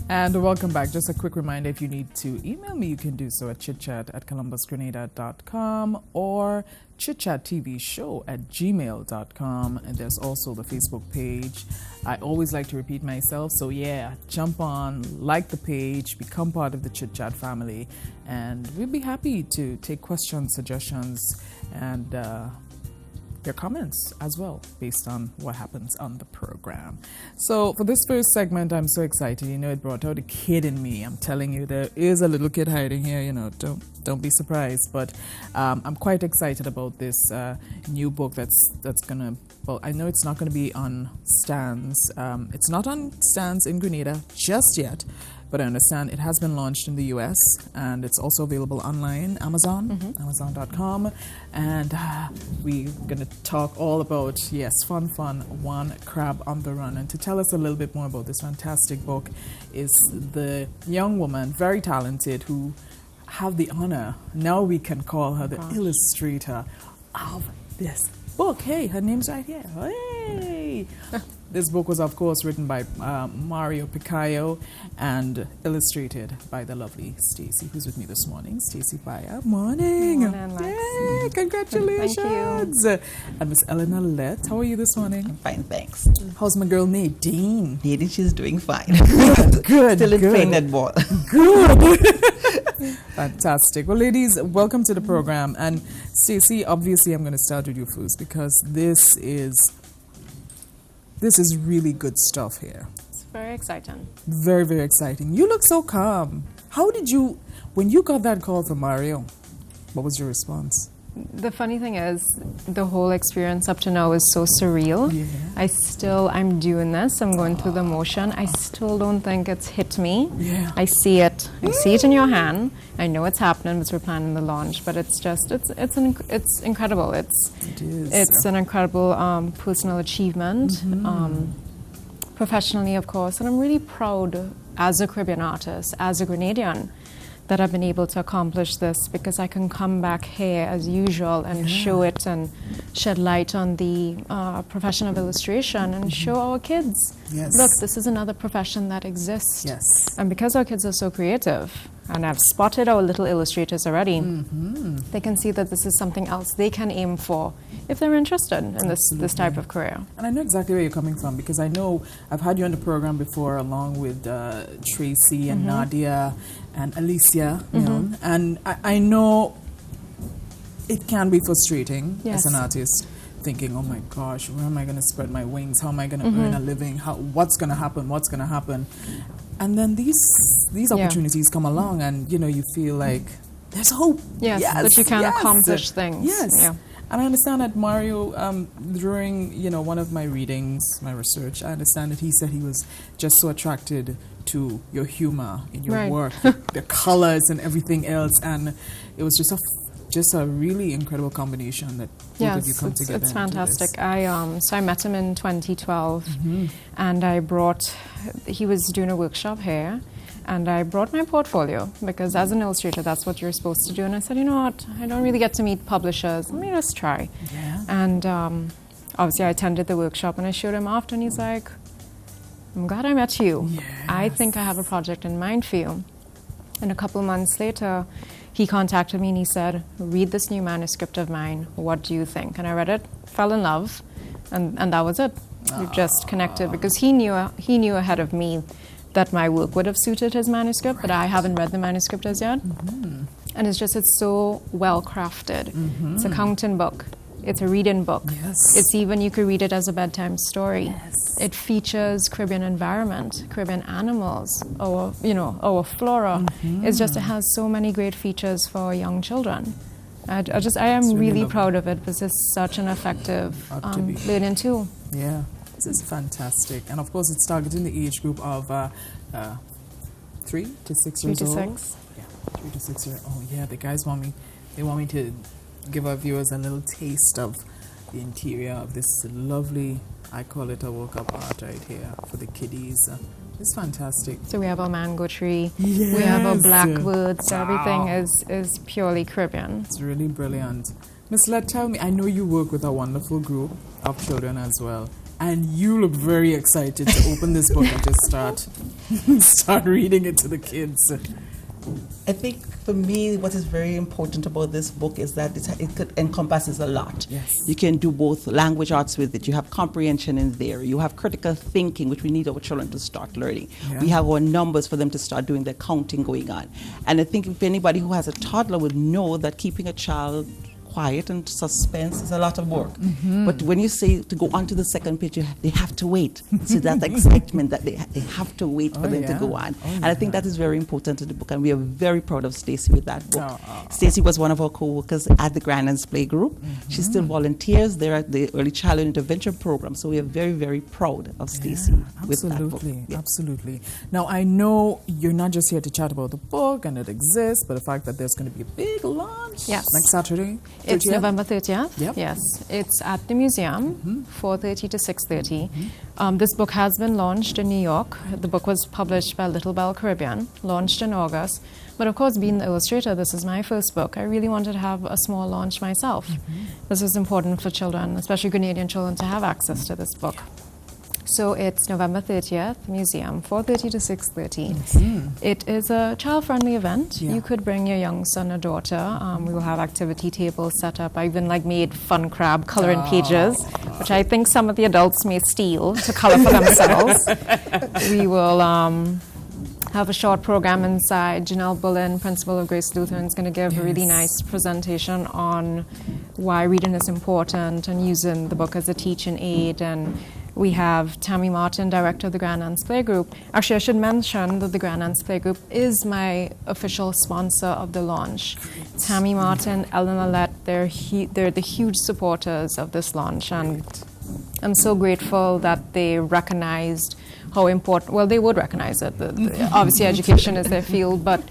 And welcome back. Just a quick reminder, if you need to email me, you can do so at chitchat@columbusgrenada.com or chitchattvshow@gmail.com. And there's also the Facebook page. I always like to repeat myself, so yeah, jump on, like the page, become part of the Chit Chat family, and we'll be happy to take questions, suggestions, and your comments as well, based on what happens on the program. So for this first segment, I'm so excited. You know, it brought out a kid in me. I'm telling you, there is a little kid hiding here. You know, don't be surprised. But I'm quite excited about this new book that's gonna. Well, I know it's not gonna be on stands. It's not on stands in Grenada just yet. But I understand it has been launched in the US and it's also available online, Amazon.com. And we're going to talk all about, yes, fun, One Crab on the Run. And to tell us a little bit more about this fantastic book is the young woman, very talented, who have the honor, now we can call her the illustrator of this book. Hey, her name's right here. Hey! This book was, of course, written by Mario Picayo and illustrated by the lovely Stacey, who's with me this morning. Stacey Byer. Morning. Morning, Lex. Yay, congratulations. Thank you. And Miss Eleanor Lett, how are you this morning? I'm fine, thanks. How's my girl Nadine? Nadine, she's doing fine. Good. Still in playing netball. Good. Fantastic. Well, ladies, welcome to the program. And Stacey, obviously, I'm going to start with you first because this is really good stuff here. It's very exciting. Very, very exciting. You look so calm. How did you, when you got that call from Mario, what was your response? The funny thing is, the whole experience up to now is so surreal. Yeah. I'm doing this, I'm going through the motion. I still don't think it's hit me. Yeah. I see it. I see it in your hand. I know it's happening because we're planning the launch, but it's incredible. It is. It's an incredible personal achievement, professionally, of course, and I'm really proud as a Caribbean artist, as a Grenadian, that I've been able to accomplish this because I can come back here as usual and show it and shed light on the profession of illustration and show our kids, look, this is another profession that exists. Yes. And because our kids are so creative, and I've spotted our little illustrators already, they can see that this is something else they can aim for if they're interested in this type of career. And I know exactly where you're coming from because I know I've had you on the program before along with Tracy and Nadia and Alicia, you know, and I know it can be frustrating as an artist, thinking, oh my gosh, where am I going to spread my wings? How am I going to earn a living? What's going to happen? What's going to happen? And then these opportunities come along and, you know, you feel like there's hope. Yes, that you can accomplish things. Yes. Yeah. And I understand that Mario, during, you know, one of my readings, my research, I understand that he said he was just so attracted to your humor in your work, the colors and everything else. And it was just a really incredible combination that both of you come together. It's fantastic. So I met him in 2012 and he was doing a workshop here and I brought my portfolio because as an illustrator that's what you're supposed to do, and I said, you know what, I don't really get to meet publishers, let me just try. And obviously I attended the workshop and I showed him after and he's like, I'm glad I met you. I think I have a project in mind for you. And a couple months later he contacted me and he said, read this new manuscript of mine, what do you think? And I read it, fell in love, and that was it. We just connected because he knew ahead of me that my work would have suited his manuscript, but I haven't read the manuscript as yet. And it's so well crafted. It's a counting book. It's a reading book. It's even, you could read it as a bedtime story. It features Caribbean environment, Caribbean animals, our flora. It has so many great features for young children. I am really proud of it because it's such an effective learning tool. Yeah, this is fantastic. And of course it's targeting the age group of 3 to 6 years old. 3 to 6. Yeah, 3 to 6 years. Oh yeah, the guys want me to give our viewers a little taste of the interior of this lovely, I call it a woke-up art right here for the kiddies. It's fantastic. So we have our mango tree, we have our blackbirds, everything is purely Caribbean. It's really brilliant. Miss Lett, tell me, I know you work with a wonderful group of children as well, and you look very excited to open this book and just start start reading it to the kids? I think for me, what is very important about this book is that it encompasses a lot. Yes. You can do both language arts with it. You have comprehension in there. You have critical thinking, which we need our children to start learning. Yeah. We have our numbers for them to start doing their counting going on. And I think if anybody who has a toddler would know that keeping a child quiet and suspense is a lot of work. But when you say to go on to the second page, they have to wait. So that excitement that they have to wait for them to go on. And I think that is very important to the book, and we are very proud of Stacey with that book. Stacey was one of our co-workers at the Grandlands Play Group. She still volunteers there at the Early Childhood Intervention Program. So we are very, very proud of Stacey with that book. Absolutely, absolutely. Now, I know you're not just here to chat about the book and it exists, but the fact that there's going to be a big launch next Saturday. It's 30th? November 30th. Yep. Yes, it's at the museum, 4:30 to 6:30. This book has been launched in New York. The book was published by Little Bell Caribbean, launched in August. But of course, being the illustrator, this is my first book. I really wanted to have a small launch myself. This was important for children, especially Grenadian children, to have access to this book. So it's November 30th, museum, 4:30 to 6:30. It is a child-friendly event. Yeah. You could bring your young son or daughter. We will have activity tables set up. I even made fun crab coloring pages, which I think some of the adults may steal to color for themselves. We will have a short program inside. Janelle Bullen, principal of Grace Lutheran, is going to give a really nice presentation on why reading is important and using the book as a teaching aid. And we have Tammy Martin, director of the Grandlands Play Group. Actually, I should mention that the Grandlands Play Group is my official sponsor of the launch. Tammy Martin, Ellen Alette, they're the huge supporters of this launch. And I'm so grateful that they recognized how important, well, they would recognize it. Obviously, education is their field, but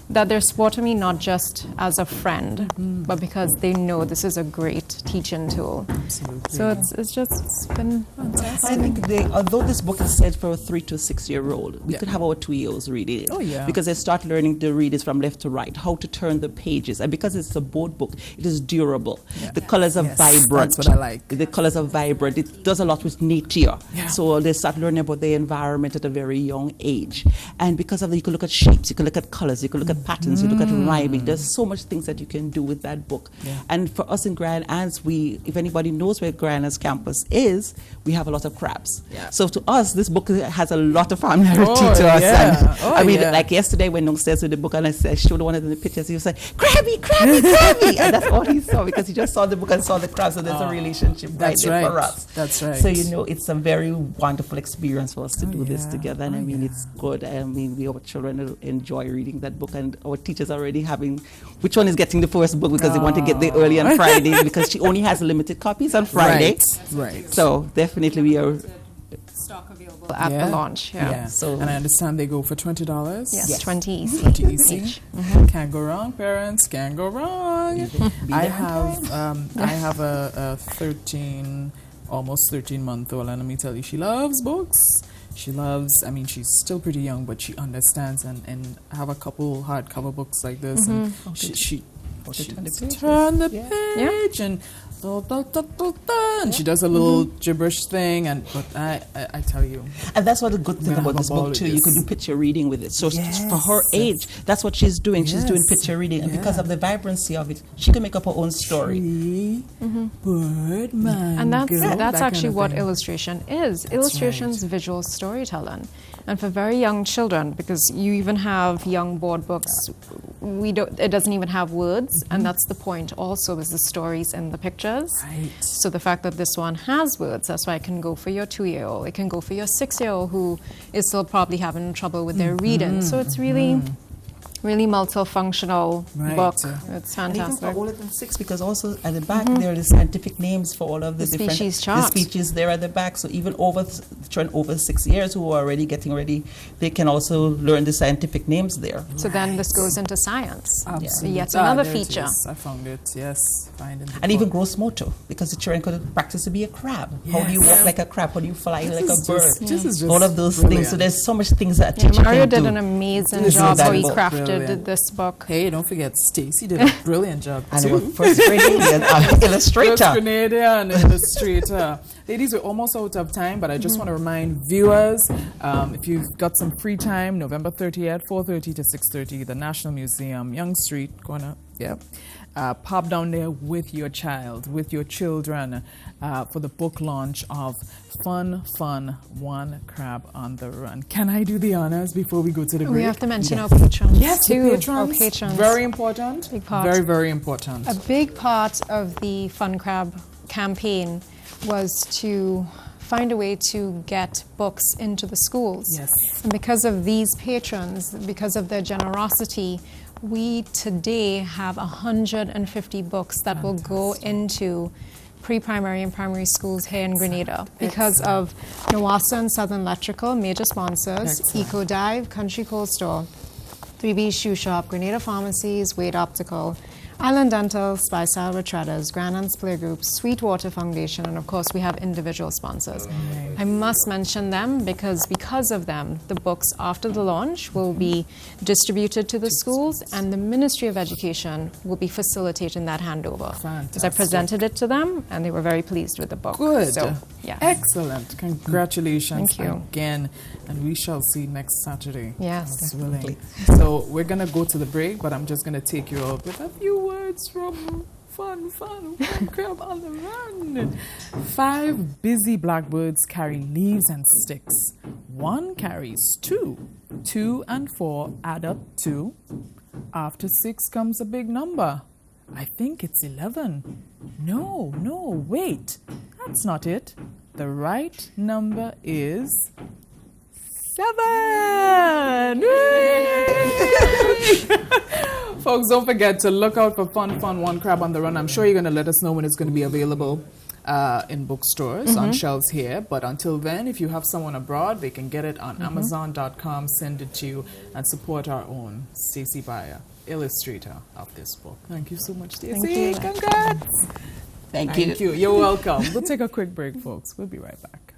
that they're supporting me not just as a friend, but because they know this is a great teaching tool. Absolutely. So it's been fantastic. I think although this book is set for a 3 to 6 year old, we could have our 2-year-olds reading it. Oh, yeah. Because they start learning to read it from left to right, how to turn the pages. And because it's a board book, it is durable. Yeah. The colors are vibrant. That's what I like. The colors are vibrant. It does a lot with nature. Yeah. So they start learning about the environment at a very young age. And because of that, you can look at shapes, you can look at colors, you can look at patterns, you look at rhyming. There's so much things that you can do with that book. Yeah. And for us in Grand Anse, if anybody knows where Grand Anse campus is, we have a lot of crabs. Yeah. So to us, this book has a lot of familiarity to us. Yeah. And I mean, like yesterday, when downstairs with the book and I showed one of the pictures, he was like, "Crabby, crabby, crabby," and that's all he saw because he just saw the book and saw the crabs. So there's a relationship right there for us. That's right. So it's a very wonderful experience for us to do this together, and it's good. I mean, our children will enjoy reading that book, and our teachers are already having which one is getting the first book because they want to get there early on Friday because she only has limited copies on Friday. Right. So definitely we are Stock available at the launch. Yeah. So and I understand they go for $20. Yes, 20 EC. 20 EC. Can't go wrong, parents. Can't go wrong. I have a 13, almost 13-month-old, and let me tell you, she loves books. She loves, I mean, she's still pretty young, but she understands and have a couple hardcover books like this. And she turn the page and and she does a little gibberish thing, but I tell you, and that's what the good thing about this book too. You can do picture reading with it. So for her age, that's what she's doing. She's doing picture reading, and because of the vibrancy of it, she can make up her own story. Bird, man, and that's that actually kind of what thing. illustration is. Illustration's visual storytelling, and for very young children, because you even have young board books. It doesn't even have words, and that's the point. Also, is the stories in the pictures. Right. So the fact that this one has words, that's why it can go for your 2-year-old. It can go for your 6-year-old who is still probably having trouble with their reading. So it's really multifunctional book. It's fantastic. And even for older than 6, because also at the back there are the scientific names for all of the different species there at the back. So even over 6 years who are already getting ready, they can also learn the scientific names there. So then this goes into science. Absolutely. Yet another there it feature. is. I found it. Yes, and even gross motor, because the children could practice to be a crab. Yes. How do you walk like a crab? How do you fly like a bird? This is just all of those brilliant. things. So there's so much things that a teacher Mario can do. did an amazing job how he crafted edited brilliant. this book. Hey, don't forget, Stacey did a brilliant job And too. our first Grenadian illustrator. First Grenadian illustrator. Ladies, we're almost out of time, but I just want to remind viewers, if you've got some free time, November 30th, 4:30 to 6:30, the National Museum, Young Street, corner, pop down there with your child, with your children, for the book launch of Fun, One Crab on the Run. Can I do the honors before we go to the break? We have to mention our patrons Yes, too. the patrons. Our patrons. Very important. Big part. Very, very important. A big part of the Fun Crab campaign was to find a way to get books into the schools. Yes. And because of these patrons, because of their generosity, we today have 150 books that will go into pre-primary and primary schools here in Grenada because of NOASA and Southern Electrical, major sponsors, Eco Dive, Country Cold Store, 3B Shoe Shop, Grenada Pharmacies, Wade Optical, Island Dental, Spice Salva Treaders, Grand Anne's Playgroup, Sweetwater Foundation, and of course we have individual sponsors. I must mention them because of them, the books after the launch will be distributed to the schools and the Ministry of Education will be facilitating that handover. Because I presented it to them and they were very pleased with the book. Good. So, yeah. Excellent. Congratulations Thank you. again. And we shall see next Saturday. Yes. God's willing. So we're going to go to the break, but I'm just going to take you out with a few words from Fun, One Crab on the Run. 5 busy blackbirds carry leaves and sticks. 1 carries 2. 2 and 4 add up to. After 6 comes a big number. I think it's 11. No, wait. That's not it. The right number is 7. Folks, don't forget to look out for Fun, One Crab on the Run. I'm sure you're going to let us know when it's going to be available in bookstores, on shelves here. But until then, if you have someone abroad, they can get it on Amazon.com, send it to you, and support our own Stacey Byer, illustrator of this book. Thank you so much, Stacey. Thank you. Congrats. Thank you. You're welcome. We'll take a quick break, folks. We'll be right back.